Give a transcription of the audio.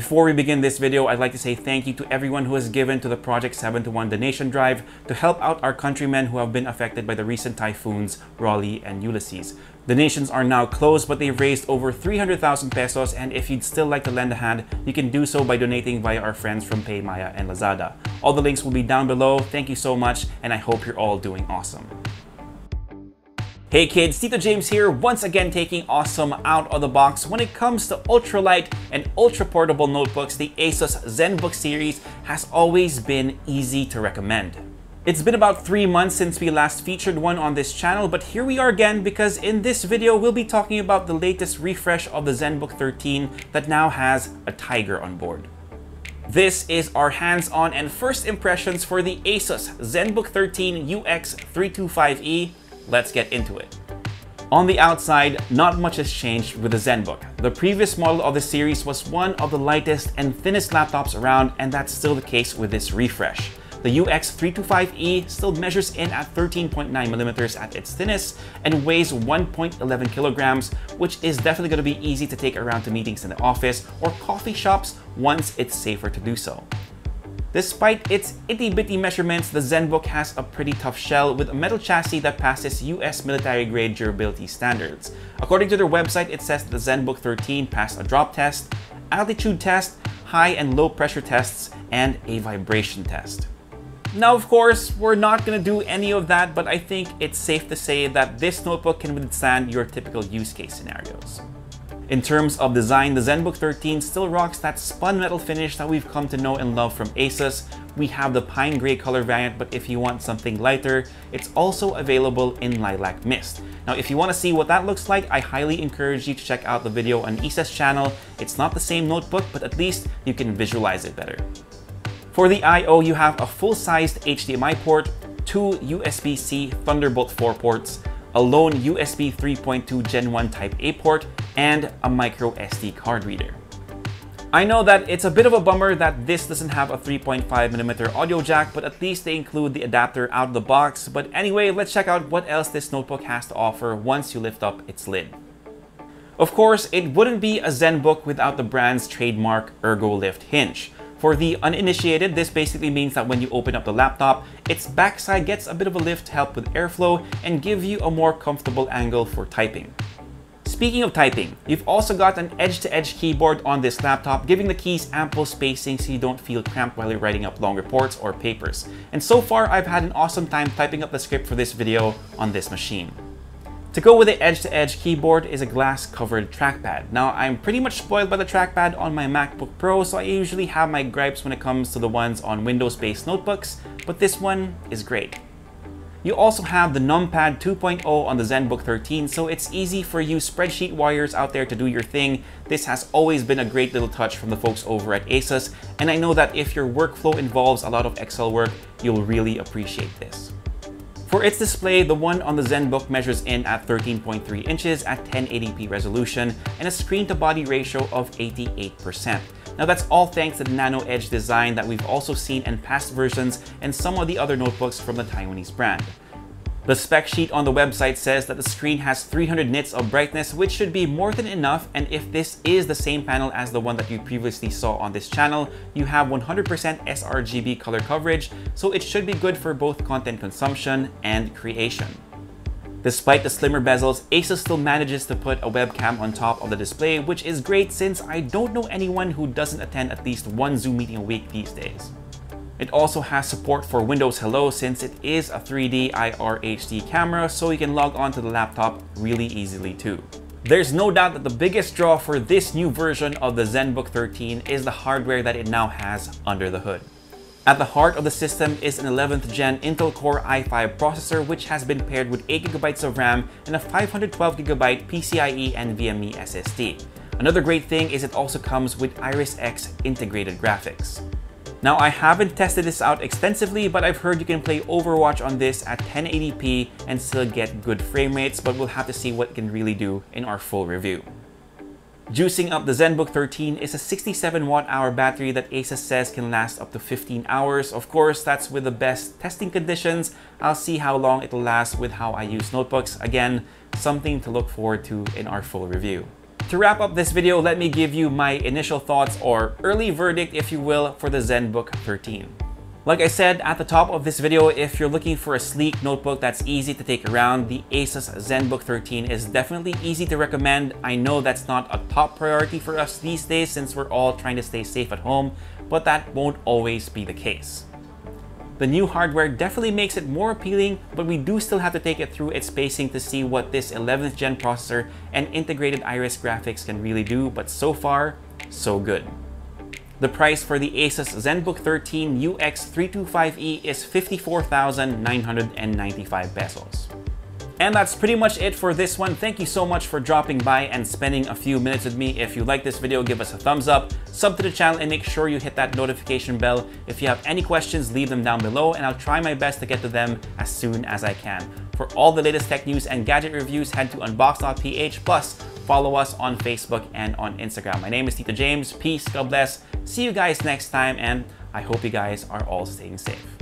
Before we begin this video, I'd like to say thank you to everyone who has given to the Project 7-to-1 donation drive to help out our countrymen who have been affected by the recent typhoons Raleigh and Ulysses. Donations are now closed, but they've raised over 300,000 pesos, and if you'd still like to lend a hand, you can do so by donating via our friends from PayMaya and Lazada. All the links will be down below. Thank you so much, and I hope you're all doing awesome. Hey kids, Tito James here, once again taking awesome out of the box. When it comes to ultralight and ultra portable notebooks, the Asus ZenBook series has always been easy to recommend. It's been about 3 months since we last featured one on this channel, but here we are again because in this video we'll be talking about the latest refresh of the ZenBook 13 that now has a tiger on board. This is our hands-on and first impressions for the Asus ZenBook 13 UX325E. Let's get into it. On the outside, not much has changed with the ZenBook. The previous model of the series was one of the lightest and thinnest laptops around, and that's still the case with this refresh. The UX325E still measures in at 13.9mm at its thinnest and weighs 1.11 kilograms, which is definitely going to be easy to take around to meetings in the office or coffee shops once it's safer to do so. Despite its itty-bitty measurements, the ZenBook has a pretty tough shell with a metal chassis that passes US military-grade durability standards. According to their website, it says that the ZenBook 13 passed a drop test, altitude test, high and low pressure tests, and a vibration test. Now, of course, we're not going to do any of that, but I think it's safe to say that this notebook can withstand your typical use case scenarios. In terms of design, the ZenBook 13 still rocks that spun metal finish that we've come to know and love from Asus. We have the pine gray color variant, but if you want something lighter, it's also available in lilac mist. Now, if you want to see what that looks like, I highly encourage you to check out the video on Isa's channel. It's not the same notebook, but at least you can visualize it better. For the I/O, you have a full-sized HDMI port, 2 USB-C Thunderbolt 4 ports, a lone USB 3.2 Gen 1 Type A port, and a micro SD card reader. I know that it's a bit of a bummer that this doesn't have a 3.5mm audio jack, but at least they include the adapter out of the box. But anyway, let's check out what else this notebook has to offer once you lift up its lid. Of course, it wouldn't be a ZenBook without the brand's trademark Ergo Lift hinge. For the uninitiated, this basically means that when you open up the laptop, its backside gets a bit of a lift to help with airflow and give you a more comfortable angle for typing. Speaking of typing, you've also got an edge-to-edge keyboard on this laptop, giving the keys ample spacing so you don't feel cramped while you're writing up long reports or papers. And so far, I've had an awesome time typing up the script for this video on this machine. To go with the edge-to-edge keyboard is a glass-covered trackpad. Now, I'm pretty much spoiled by the trackpad on my MacBook Pro, so I usually have my gripes when it comes to the ones on Windows-based notebooks, but this one is great. You also have the numpad 2.0 on the ZenBook 13, so it's easy for you spreadsheet warriors out there to do your thing. This has always been a great little touch from the folks over at Asus, and I know that if your workflow involves a lot of Excel work, you'll really appreciate this. For its display, the one on the ZenBook measures in at 13.3 inches at 1080p resolution and a screen-to-body ratio of 88%. Now that's all thanks to the nano edge design that we've also seen in past versions and some of the other notebooks from the Taiwanese brand. The spec sheet on the website says that the screen has 300 nits of brightness, which should be more than enough, and if this is the same panel as the one that you previously saw on this channel, you have 100% sRGB color coverage, so it should be good for both content consumption and creation. Despite the slimmer bezels, Asus still manages to put a webcam on top of the display, which is great since I don't know anyone who doesn't attend at least one Zoom meeting a week these days. It also has support for Windows Hello since it is a 3D IR HD camera, so you can log on to the laptop really easily too. There's no doubt that the biggest draw for this new version of the ZenBook 13 is the hardware that it now has under the hood. At the heart of the system is an 11th gen Intel Core i5 processor, which has been paired with 8GB of RAM and a 512GB PCIe and NVMe SSD. Another great thing is it also comes with Iris X integrated graphics. Now, I haven't tested this out extensively, but I've heard you can play Overwatch on this at 1080p and still get good frame rates, but we'll have to see what it can really do in our full review. Juicing up the ZenBook 13 is a 67 watt-hour battery that Asus says can last up to 15 hours. Of course, that's with the best testing conditions. I'll see how long it'll last with how I use notebooks. Again, something to look forward to in our full review. To wrap up this video, let me give you my initial thoughts, or early verdict if you will, for the ZenBook 13. Like I said at the top of this video, if you're looking for a sleek notebook that's easy to take around, the Asus ZenBook 13 is definitely easy to recommend. I know that's not a top priority for us these days since we're all trying to stay safe at home, but that won't always be the case. The new hardware definitely makes it more appealing, but we do still have to take it through its pacing to see what this 11th gen processor and integrated iris graphics can really do, but so far, so good. The price for the Asus ZenBook 13 UX325E is 54,995 pesos. And that's pretty much it for this one. Thank you so much for dropping by and spending a few minutes with me. If you like this video, give us a thumbs up, sub to the channel, and make sure you hit that notification bell. If you have any questions, leave them down below and I'll try my best to get to them as soon as I can. For all the latest tech news and gadget reviews, head to unbox.ph, plus follow us on Facebook and on Instagram. My name is Tito James. Peace, God bless. See you guys next time, and I hope you guys are all staying safe.